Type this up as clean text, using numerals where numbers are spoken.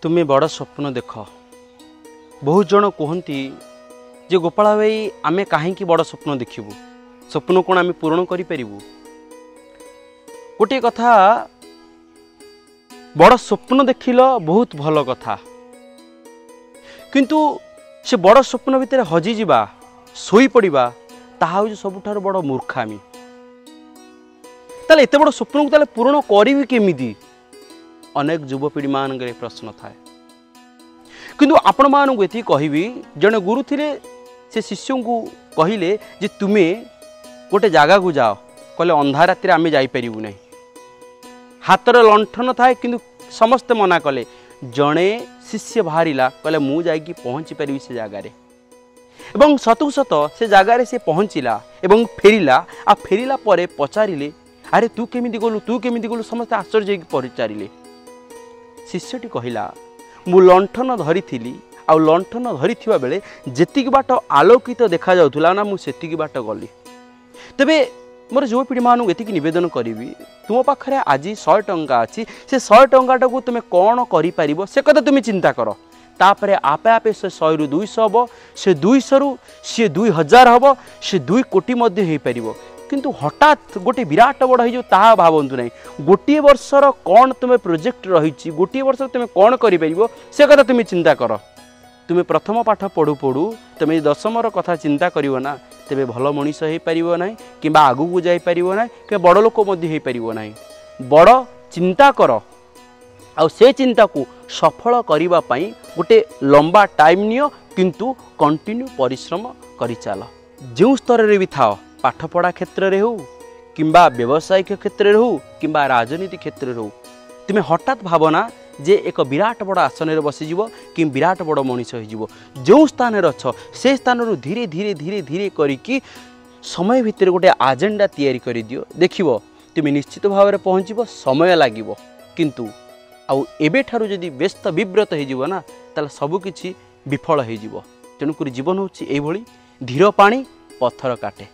तुम्हें बड़ स्वप्न देख। बहुत जन कहती जे गोपाल भाई आमे कहीं बड़ स्वप्न देखिबू, स्वप्न कौन आम पूरण करूँ। गोटे कथा, बड़ स्वप्न देखिल बहुत भल कथा, किंतु से बड़ स्वप्न भितर हजिजा शोई पड़ा ताहा हूँ सबुठार बड़ मूर्खामी। ताले एते बड़ स्वप्न को पूरण करी केमिति अनेक युवपीढ़ी मान प्रश्न थाए। किंतु आपण मानू ये कहबी, जड़े गुरु थे से शिष्य को कहले जे तुम्हें गोटे जगह को जाओ, कहले अंधार राति आम जापरू ना, हाथर लंठन थाए किंतु समस्ते मना कले। जड़े शिष्य बाहरिला कहले मु जाइकी पहुँची पारि से जगार, एवं सतु सत से जगार से पहुँचला एवं फेरिला। आ फेरिला परे पचारिले, अरे तू केमिति गलु, तू केमिति गलु, समस्ते आश्चर्य पचारिले। शिष्यटी कहला, मु लंठन धरी आउ लंठन धरी बेले जेतिक बाट आलोकित देखा जाउथुला ना, मु सेतिक बाट गली। तबे मोर युवपीढ़ी मानू एतिक निवेदन करी, तुम पाखे आज 100 टंका अच्छी, से 100 टंकाटा को तुम कौन कर से कथा तुम चिंता कर। तापर आपे आपे से 100 रु 200 हम, से 200 रु सी 2000 हम, से 2 कोटी हो पार। किंतु हठात गोटे विराट बड़ हो ताहा भावतु ना। गोटे वर्षर कौन तुम प्रोजेक्ट रही, गोटे वर्ष तुम कौन कर से कथा तुम चिंता कर। तुम प्रथम पाठ पढ़ु पढ़ु तुम 10वर कथा चिंता करिवो ना, तेबे भल मनीष हो पारिबो नाही, किंबा आगु को जाई पारिबो नाही, कि बड़ लोक मध्य हो पारिबो नाही। बड़ चिंता कर, आउ से चिंता को सफल करिबा पई गोटे लंबा टाइम नियो, किंतु कंटिन्यू परिश्रम करि चाल। जो स्तर रे भी थाओ, पाठपढ़ा क्षेत्र में हो किंबा व्यावसायिक क्षेत्र में हो किंबा राजनीति क्षेत्र में हो, तुम्हें हठात भावना जे एक विराट बड़ आसन में बसीज कि विराट बड़ मनीष हो। जो स्थान अच्छ से स्थान धीरे धीरे धीरे धीरे करिकी समय भितर गोटे एजेंडा तैयारी कर दियो, देखिबो तुम निश्चित भाव में पहुँचब। समय लागिबो, किंतु आउ एबे ठारू जदि व्यस्त विव्रत हो ना, ताले सबकिछि विफल हो। तेणुक जीवन होछि एभली, धीर पानी पत्थर काटे।